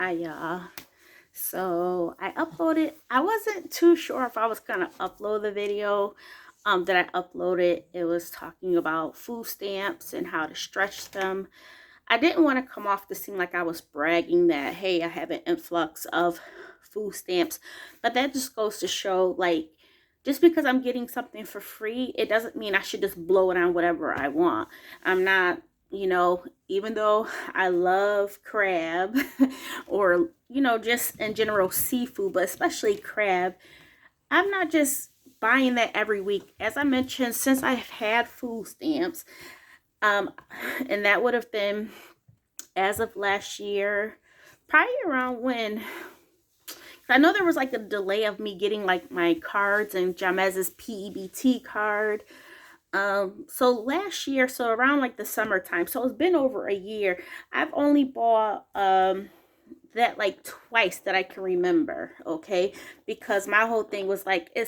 Hi y'all. So I wasn't too sure if I was gonna upload the video that I uploaded. It was talking about food stamps and how to stretch them. I didn't want to come off to seem like I was bragging that, hey, I have an influx of food stamps, but that just goes to show, like, just because I'm getting something for free, it doesn't mean I should just blow it on whatever I want. I'm not, even though I love crab or, just in general seafood, but especially crab, I'm not just buying that every week. As I mentioned, since I've had food stamps, um, and that would have been as of last year, probably around when I know there was like a delay of me getting like my cards and Jamez's PEBT card. So last year, so around like the summertime, so it's been over a year. I've only bought that like twice that I can remember, okay? Because my whole thing was like it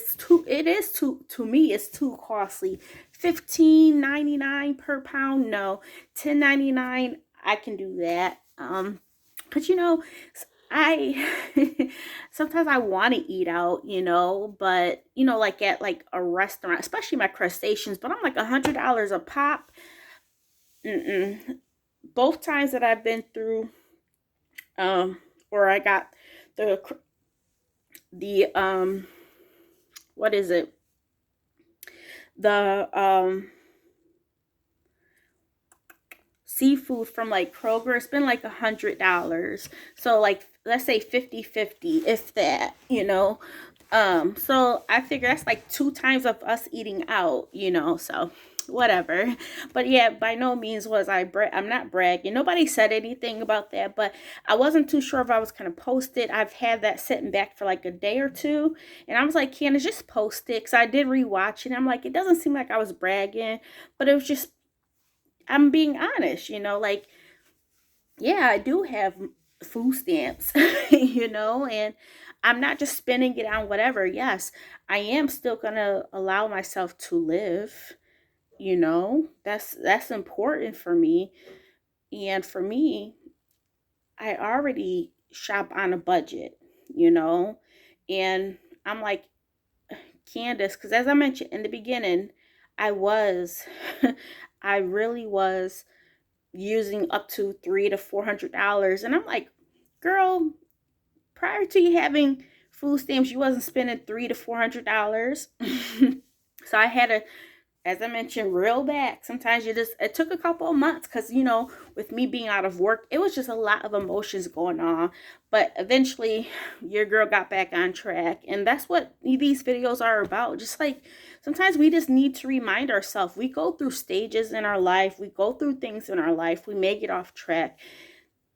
is too, to me it's too costly. 15.99 per pound, no. 10.99, I can do that. But I sometimes I want to eat out, but like at like a restaurant, especially my crustaceans, but I'm like $100 a pop. Mm-mm. Both times that I've been through, where I got the what is it? The seafood from like Kroger, it's been like $100. So like let's say 50-50, if that. So I figure that's like two times of us eating out, so whatever. But yeah, by no means was I'm not bragging. Nobody said anything about that, but I wasn't too sure if I was gonna post it. I've had that sitting back for like a day or two, and I was like, Candace, just post it, because I did rewatch it. I'm like, it doesn't seem like I was bragging, but it was just, I'm being honest, like, yeah, I do have food stamps, and I'm not just spending it on whatever. Yes, I am still gonna allow myself to live, that's important for me. And for me, I already shop on a budget, you know, and I'm like, Candace, because as I mentioned in the beginning, I was, I really was using up to $300 to $400, and I'm like, girl, prior to you having food stamps, you wasn't spending $300 to $400. So I had to, as I mentioned, reel back. Sometimes it took a couple of months because, with me being out of work, it was just a lot of emotions going on. But eventually, your girl got back on track. And that's what these videos are about. Just like sometimes we just need to remind ourselves, we go through stages in our life, we go through things in our life, we may get off track.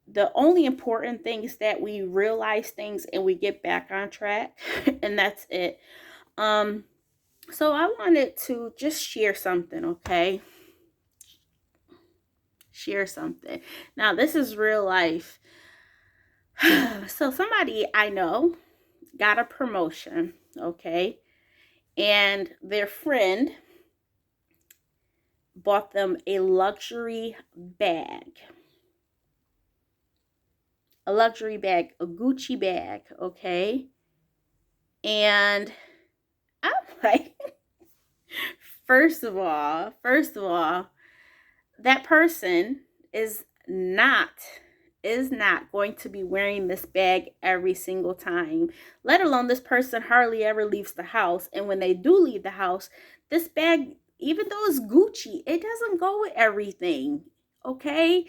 The only important thing is that we realize things and we get back on track. And that's it. So I wanted to just share something, okay? Share something. Now, this is real life. So somebody I know got a promotion, okay? And their friend bought them a luxury bag. A luxury bag, a Gucci bag, okay? And I'm like, first of all, that person is not going to be wearing this bag every single time, let alone this person hardly ever leaves the house. And when they do leave the house, this bag, even though it's Gucci, it doesn't go with everything, okay?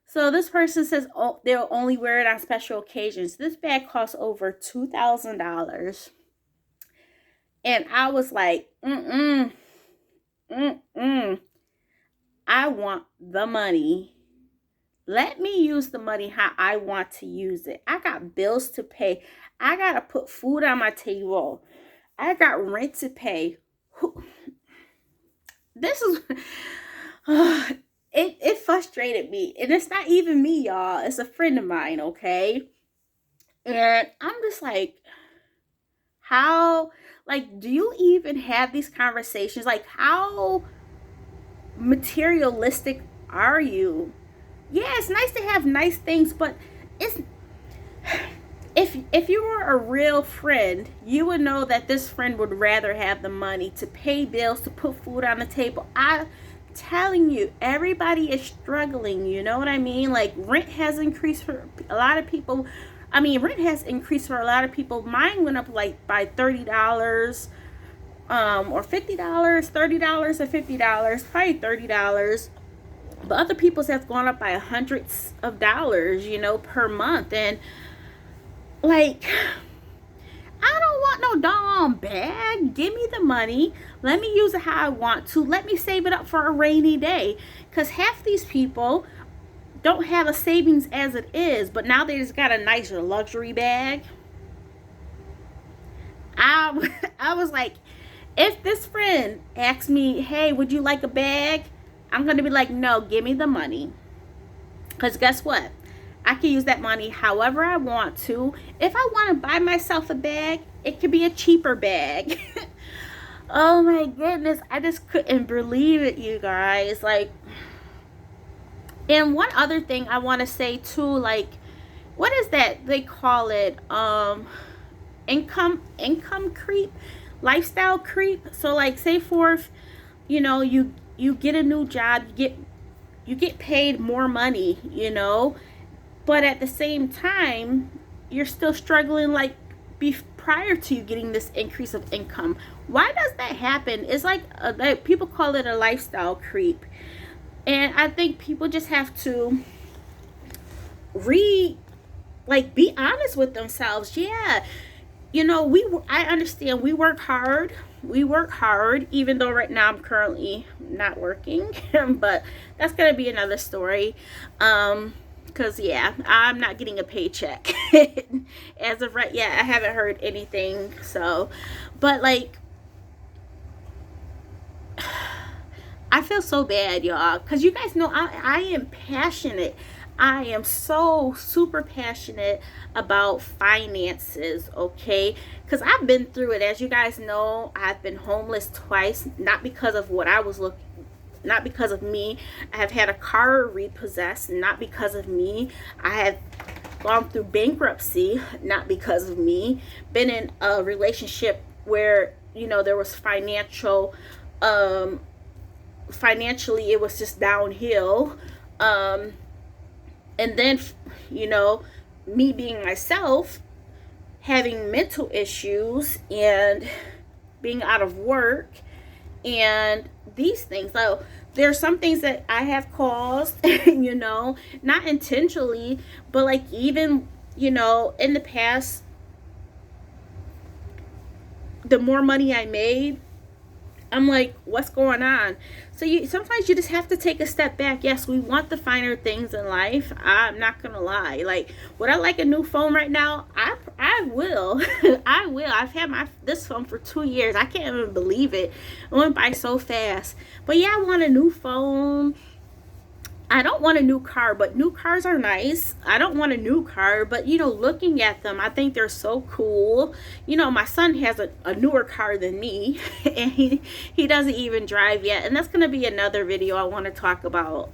So this person says, oh, they'll only wear it on special occasions. This bag costs over $2,000. And I was like, mm-mm. I want the money. Let me use the money how I want to use it. I got bills to pay. I got to put food on my table. I got rent to pay. This is, it frustrated me. And it's not even me, y'all. It's a friend of mine, okay? And I'm just like, how, like, do you even have these conversations? Like, how materialistic are you? Yeah, it's nice to have nice things, but it's if you were a real friend, you would know that this friend would rather have the money to pay bills, to put food on the table. I'm telling you, everybody is struggling, you know what I mean? Like, rent has increased for a lot of people. I mean, rent has increased for a lot of people. Mine went up like by $30, or $50, $30 or $50, probably $30. But other people's have gone up by hundreds of dollars, you know, per month. And like, I don't want no darn bag. Give me the money. Let me use it how I want to. Let me save it up for a rainy day. Because half these people don't have a savings as it is, but now they just got a nicer luxury bag. I was like, if this friend asks me, hey, would you like a bag? I'm going to be like, no, give me the money. Because guess what? I can use that money however I want to. If I want to buy myself a bag, it could be a cheaper bag. Oh my goodness. I just couldn't believe it, you guys. Like, and one other thing I want to say too, like, what is that they call it? Income creep, lifestyle creep. So like, say for, you know, you get a new job, you get paid more money, you know, but at the same time you're still struggling like prior to you getting this increase of income. Why does that happen? It's like people call it a lifestyle creep, and I think people just have to be honest with themselves. Yeah, you know, I understand we work hard. We work hard, even though right now I'm currently not working, but that's gonna be another story. Because yeah, I'm not getting a paycheck as of right. Yeah, I haven't heard anything. So, but like, I feel so bad, y'all, because you guys know I am passionate. I am so super passionate about finances, okay? Because I've been through it. As you guys know, I've been homeless twice, not because of what I was looking, not because of me. I have had a car repossessed, not because of me. I have gone through bankruptcy, not because of me. Been in a relationship where, you know, there was financially it was just downhill. And then, you know, me being myself, having mental issues and being out of work and these things. So there's some things that I have caused, you know, not intentionally, but like, even, you know, in the past, the more money I made, I'm like, what's going on? So sometimes you just have to take a step back. Yes, we want the finer things in life. I'm not gonna lie. Like, would I like a new phone right now? I will. I will. I've had this phone for 2 years. I can't even believe it. It went by so fast. But yeah, I want a new phone. I don't want a new car, but new cars are nice. I don't want a new car, but, you know, looking at them, I think they're so cool. You know, my son has a newer car than me, and he doesn't even drive yet. And that's going to be another video I want to talk about.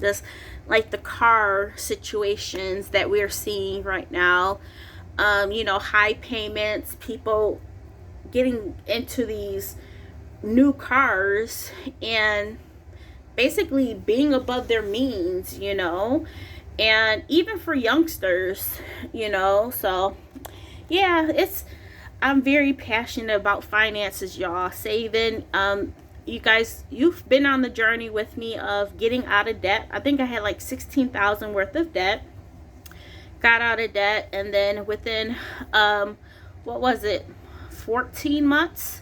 Just like the car situations that we're seeing right now. You know, high payments, people getting into these new cars and basically being above their means, you know, and even for youngsters, you know. So yeah, I'm very passionate about finances, y'all. Saving. You guys, you've been on the journey with me of getting out of debt. I think I had like 16,000 worth of debt. Got out of debt, and then within what was it, 14 months?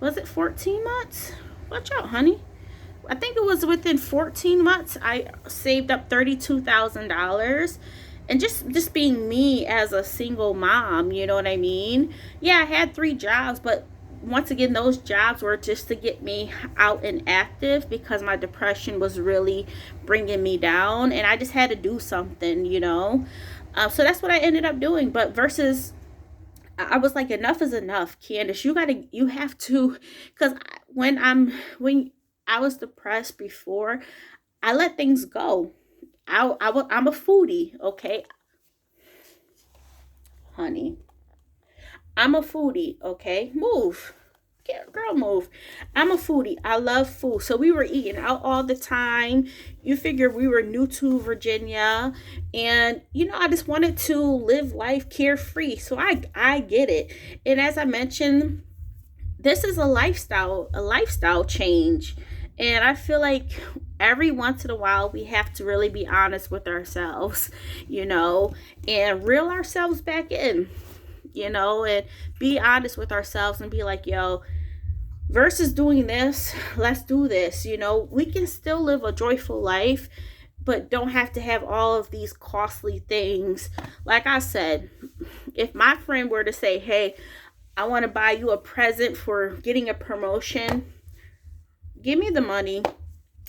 Was it 14 months? Watch out, honey. I think it was within 14 months, I saved up $32,000. And just being me as a single mom, you know what I mean? Yeah, I had 3 jobs, but once again, those jobs were just to get me out and active because my depression was really bringing me down. And I just had to do something, you know? So that's what I ended up doing. But versus, I was like, enough is enough, Candace. You have to, because when I was depressed before, I let things go. I'm a foodie, okay? honey. I'm a foodie, okay? Move. Girl, move. I'm a foodie. I love food. So we were eating out all the time. You figure we were new to Virginia. And, I just wanted to live life carefree. So I get it. And as I mentioned, this is a lifestyle change. And I feel like every once in a while we have to really be honest with ourselves, and reel ourselves back in, and be honest with ourselves and be like, yo, versus doing this, let's do this. We can still live a joyful life, but don't have to have all of these costly things. Like I said, if my friend were to say, hey, I want to buy you a present for getting a promotion, give me the money.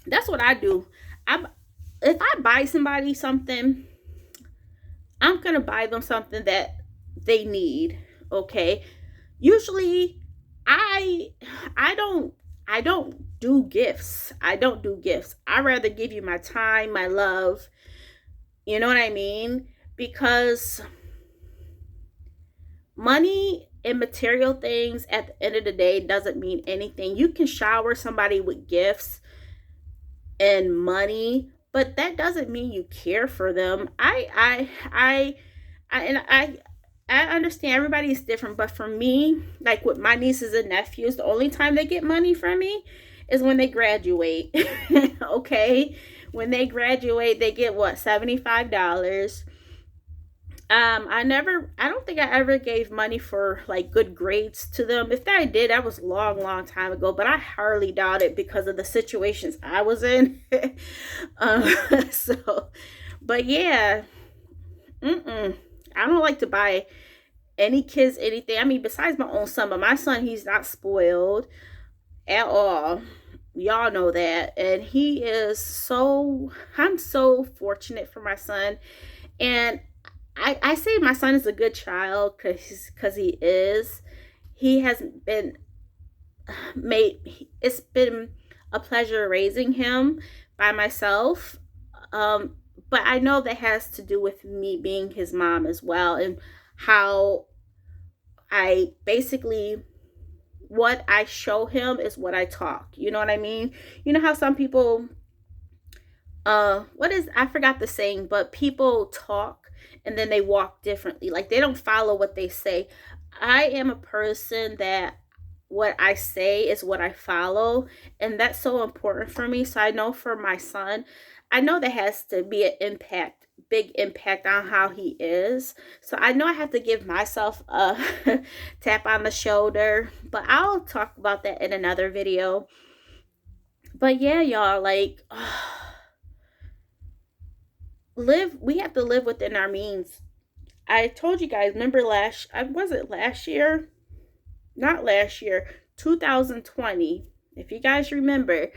That's what I do. If I buy somebody something, I'm going to buy them something that they need, okay? Usually I don't do gifts. I don't do gifts. I'd rather give you my time, my love. You know what I mean? Because money and material things at the end of the day doesn't mean anything. You can shower somebody with gifts and money, but that doesn't mean you care for them. I understand everybody is different, but for me, like with my nieces and nephews, the only time they get money from me is when they graduate. Okay? When they graduate, they get what, $75. I don't think I ever gave money for like good grades to them. If I did, that was a long time ago, but I hardly doubt it because of the situations I was in. So, but yeah, I don't like to buy any kids anything. I mean, besides my own son, but my son, he's not spoiled at all. Y'all know that. And I'm so fortunate for my son. And I say my son is a good child because he is. He hasn't been it's been a pleasure raising him by myself. But I know that has to do with me being his mom as well, and how I basically, what I show him is what I talk. You know what I mean? You know how some people, I forgot the saying, but people talk and then they walk differently. Like they don't follow what they say. I am a person that what I say is what I follow, and that's so important for me. So I know for my son, I know there has to be an big impact on how he is. So I know I have to give myself a tap on the shoulder, but I'll talk about that in another video. But yeah, y'all, like, we have to live within our means. I told you guys, remember last year? Not last year, 2020. If you guys remember,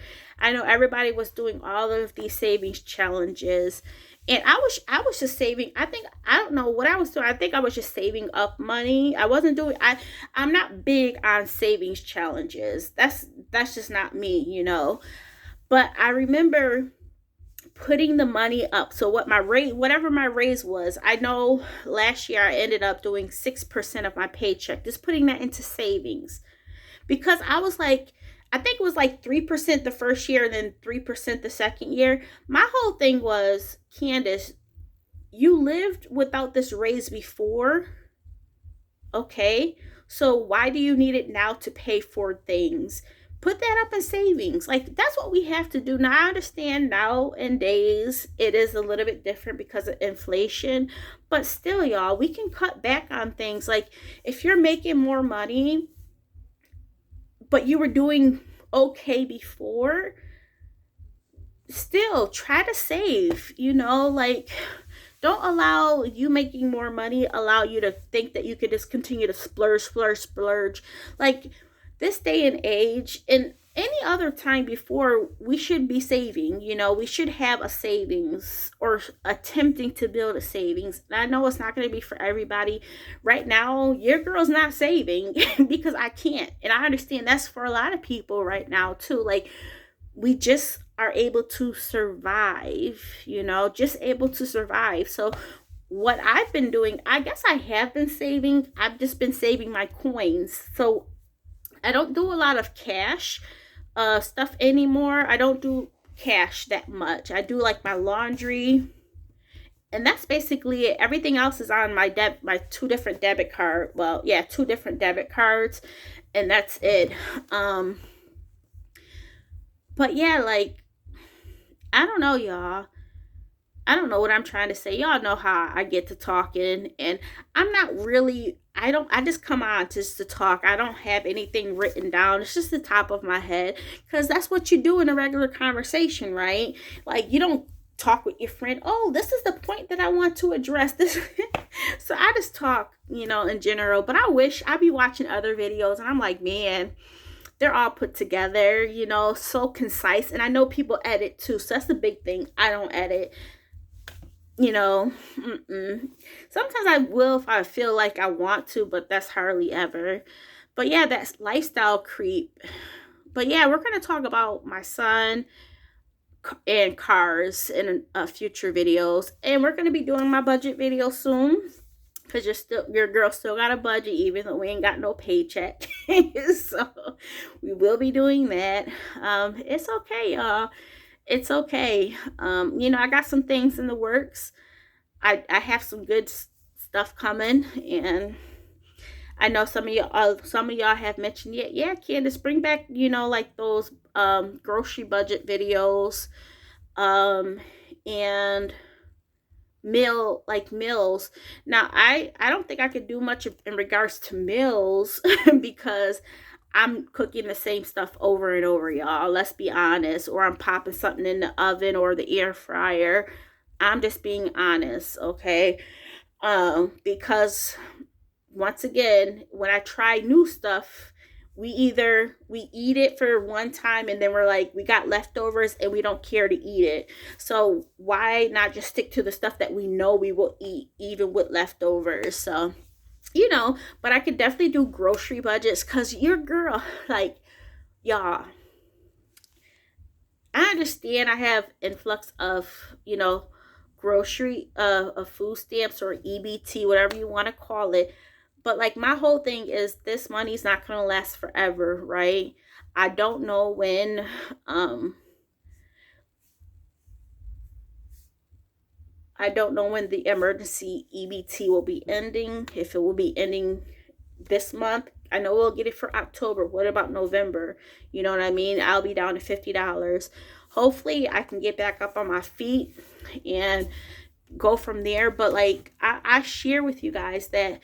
I know everybody was doing all of these savings challenges, and I was just saving. I don't know what I was doing. I think I was just saving up money. I'm not big on savings challenges. That's just not me, But I remember putting the money up. So whatever my raise was, I know last year I ended up doing 6% of my paycheck, just putting that into savings, because I was like, I think it was like 3% the first year and then 3% the second year. My whole thing was, Candace, you lived without this raise before. Okay. So why do you need it now to pay for things? Put that up in savings. Like, that's what we have to do. Now, I understand nowadays it is a little bit different because of inflation, but still, y'all, we can cut back on things. Like, if you're making more money, but you were doing okay before, still try to save, like, don't allow you making more money allow you to think that you could just continue to splurge. Like, this day and age, and any other time before, we should be saving. We should have a savings, or attempting to build a savings. And I know it's not going to be for everybody. Right now, your girl's not saving because I can't. And I understand that's for a lot of people right now too. Like, we just are able to survive, just able to survive. So what I've been doing, I guess I have been saving. I've just been saving my coins. So I don't do a lot of cash stuff anymore. I don't do cash that much. I do like my laundry, and that's basically it. Everything else is on my two different debit card. Well, yeah, two different debit cards, and that's it. Um, but yeah, like, I don't know, y'all. I don't know what I'm trying to say. Y'all know how I get to talking, and I'm not really, I just come on just to talk. I don't have anything written down. It's just the top of my head, because that's what you do in a regular conversation, right? Like, you don't talk with your friend, oh, this is the point that I want to address this. So I just talk, in general. But I wish I'd be watching other videos and I'm like, man, they're all put together, so concise. And I know people edit too, so that's the big thing. I don't edit. Sometimes I will if I feel like I want to, but that's hardly ever. But yeah, that's lifestyle creep. But yeah, we're going to talk about my son and cars in future videos, and we're going to be doing my budget video soon, because your girl still got a budget, even though we ain't got no paycheck. So we will be doing that. It's okay, y'all. It's okay. I got some things in the works. I have some good stuff coming, and I know some of y'all have mentioned, yeah, Candace, bring back, like those grocery budget videos, and meals. Now, I don't think I could do much in regards to meals because I'm cooking the same stuff over and over, y'all. Let's be honest. Or I'm popping something in the oven or the air fryer. I'm just being honest, okay? Because once again, when I try new stuff, we eat it for one time and then we're like, we got leftovers and we don't care to eat it. So why not just stick to the stuff that we know we will eat, even with leftovers? So, but I could definitely do grocery budgets, because your girl, like, y'all, I understand I have influx of, grocery, of food stamps or EBT, whatever you want to call it. But like, my whole thing is, this money's not going to last forever, right? I don't know when, the emergency EBT will be ending, if it will be ending this month. I know we'll get it for October. What about November? You know what I mean? I'll be down to $50. Hopefully I can get back up on my feet and go from there. But like, I share with you guys that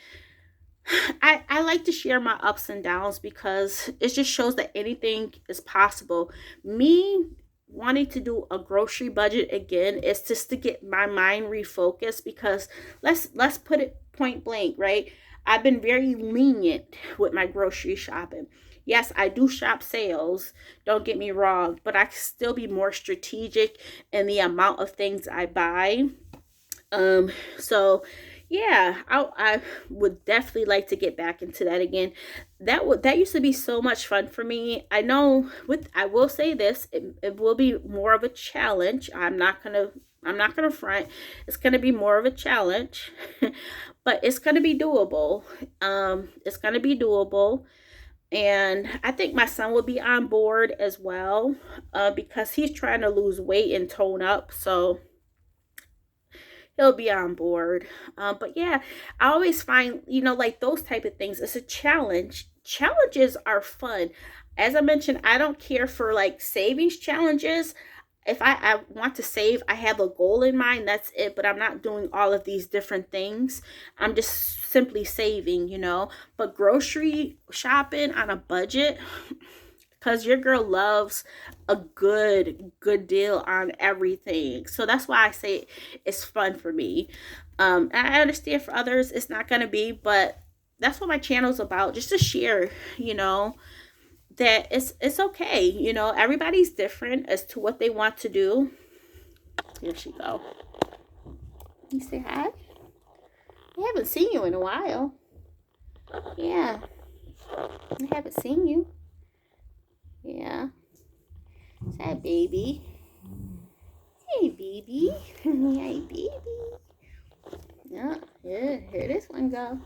I like to share my ups and downs, because it just shows that anything is possible. Me wanting to do a grocery budget again is just to get my mind refocused, because let's put it point blank, right? I've been very lenient with my grocery shopping. Yes, I do shop sales, don't get me wrong, but I can still be more strategic in the amount of things I buy. So yeah, I would definitely like to get back into that again. That used to be so much fun for me. I know, I will say this, it will be more of a challenge. I'm not gonna front. It's gonna be more of a challenge, but it's gonna be doable. It's gonna be doable. And I think my son will be on board as well, because he's trying to lose weight and tone up. So he'll be on board. But yeah, I always find, like those type of things, it's a challenge. Challenges are fun. As I mentioned, I don't care for like savings challenges. If I want to save, I have a goal in mind, that's it. But I'm not doing all of these different things. I'm just simply saving, But grocery shopping on a budget, because your girl loves a good deal on everything. So that's why I say it's fun for me. And I understand for others it's not going to be, but that's what my channel's about, just to share, that it's okay. Everybody's different as to what they want to do. Here she go. You say hi? I haven't seen you in a while. Yeah, I haven't seen you. Yeah. Hi, baby. Hey, baby. Hey, baby. Yeah, here this one go.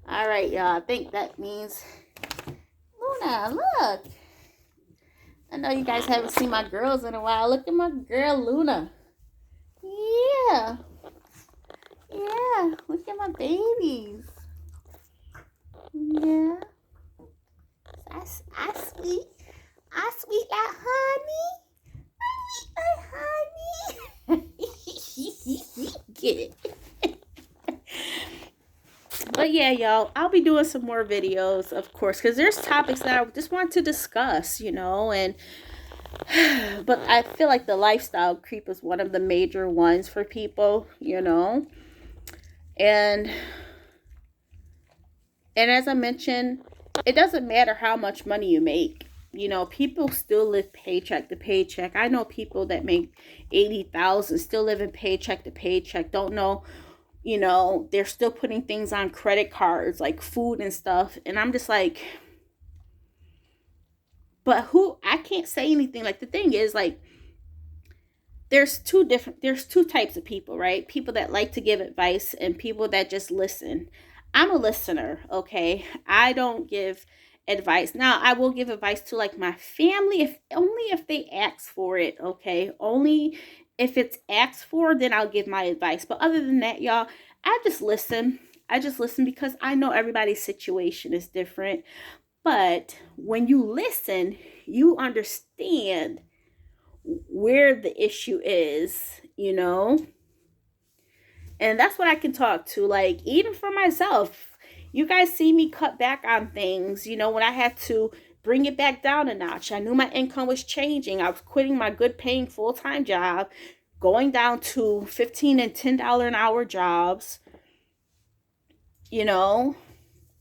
All right, y'all. I think that means Luna. Look. I know you guys haven't seen my girls in a while. Look at my girl Luna. Yeah. Yeah. Look at my babies. Yeah. I sweet. I sweet like honey. Honey. Get it. But yeah, y'all, I'll be doing some more videos, of course, because there's topics that I just want to discuss, you know, and but I feel like the lifestyle creep is one of the major ones for people, you know. And as I mentioned, it doesn't matter how much money you make. You know, people still live paycheck to paycheck. I know people that make 80,000 still living paycheck to paycheck. Don't know, you know, they're still putting things on credit cards like food and stuff. And I'm just like, but I can't say anything. Like, the thing is, like, there's two types of people, right? People that like to give advice and people that just listen. I'm a listener, okay? I don't give advice. Now, I will give advice to like my family only if they ask for it, okay? Only if it's asked for, then I'll give my advice. But other than that, y'all, I just listen. I just listen because I know everybody's situation is different. But when you listen, you understand where the issue is, you know? And that's what I can talk to. Like, even for myself, you guys see me cut back on things, you know, when I had to bring it back down a notch. I knew my income was changing. I was quitting my good paying full-time job, going down to $15 and $10 an hour jobs, you know.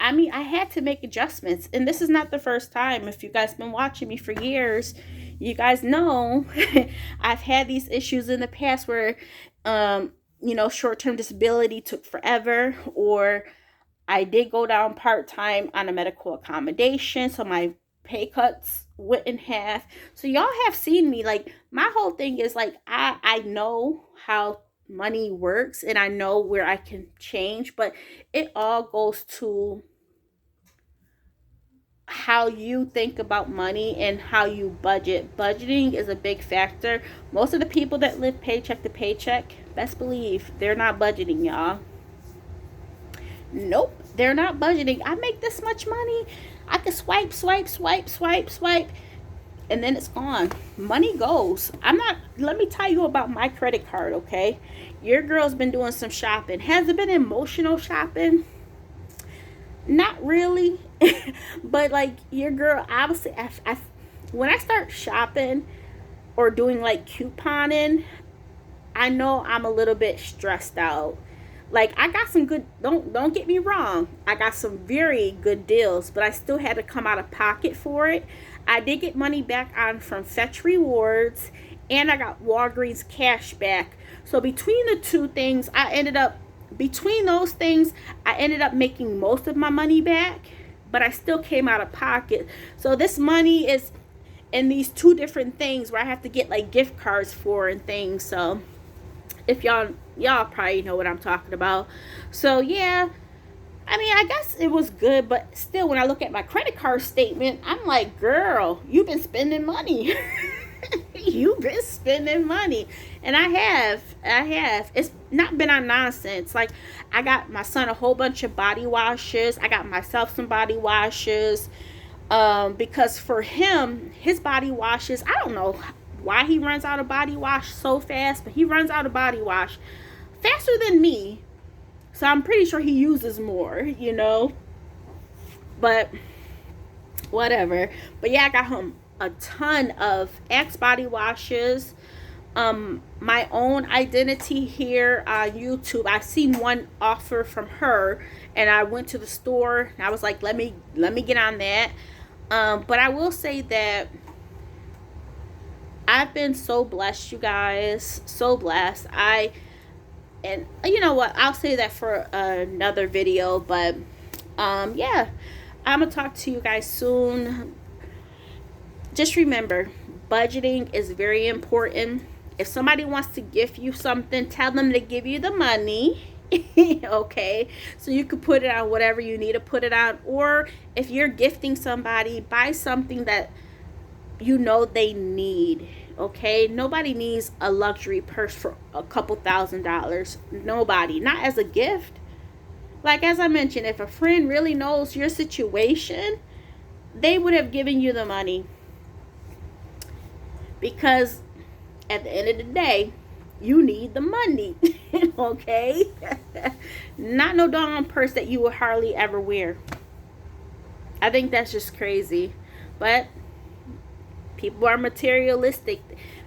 I mean, I had to make adjustments. And this is not the first time. If you guys been watching me for years, you guys know I've had these issues in the past where, you know, short-term disability took forever, or I did go down part-time on a medical accommodation, so my pay cuts went in half. So y'all have seen me. Like, my whole thing is like, I know how money works and I know where I can change, but it all goes to how you think about money and how you budget. Budgeting is a big factor. Most of the people that live paycheck to paycheck, best believe they're not budgeting, y'all. Nope, they're not budgeting. I make this much money, I can swipe, and then it's gone. Money goes. Let me tell you about my credit card, okay? Your girl's been doing some shopping. Has it been emotional shopping? Not really. But like, your girl, obviously, when I start shopping or doing like couponing, I know I'm a little bit stressed out. Like, I got some good, don't get me wrong, I got some very good deals, but I still had to come out of pocket for it. I did get money back on from Fetch Rewards, and I got Walgreens cash back. So between the two things, between those things, I ended up making most of my money back, but I still came out of pocket. So this money is in these two different things where I have to get like gift cards for and things. So if y'all probably know what I'm talking about. So yeah, I mean, I guess it was good, but still, when I look at my credit card statement, I'm like, girl, you've been spending money. You've been spending money. And I have. It's not been on nonsense. Like, I got my son a whole bunch of body washes. I got myself some body washes. Because for him, his body washes, I don't know why he runs out of body wash so fast, but he runs out of body wash faster than me. So I'm pretty sure he uses more, you know. But whatever. But yeah, I got him a ton of Axe body washes. My own identity here on YouTube, I seen one offer from her, and I went to the store and I was like, let me get on that. But I will say that I've been so blessed, you guys, so blessed. And you know what, I'll say that for another video. But yeah, I'm gonna talk to you guys soon. Just remember, budgeting is very important. If somebody wants to gift you something, tell them to give you the money. Okay, so you could put it on whatever you need to put it on, or if you're gifting somebody, buy something that you know they need. Okay, nobody needs a luxury purse for a couple $1,000s. Nobody, not as a gift. Like, as I mentioned, if a friend really knows your situation, they would have given you the money, because at the end of the day, you need the money. Okay, not no darn purse that you would hardly ever wear. I think that's just crazy. But people are materialistic.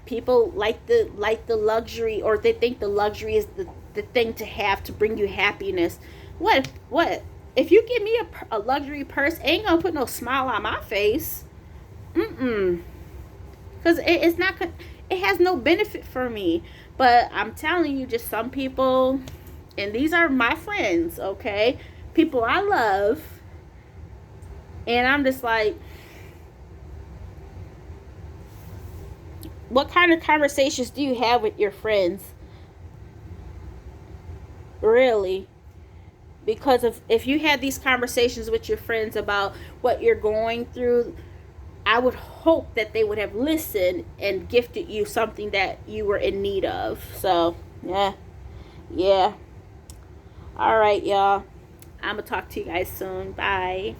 People like the luxury, or they think the luxury is the thing to have to bring you happiness. What if you give me a luxury purse, ain't gonna put no smile on my face. Because it's not, it has no benefit for me. But I'm telling you, just some people, and these are my friends, okay, people I love, and I'm just like, what kind of conversations do you have with your friends? Really? Because if you had these conversations with your friends about what you're going through, I would hope that they would have listened and gifted you something that you were in need of. So, yeah. All right, y'all. I'm going to talk to you guys soon. Bye.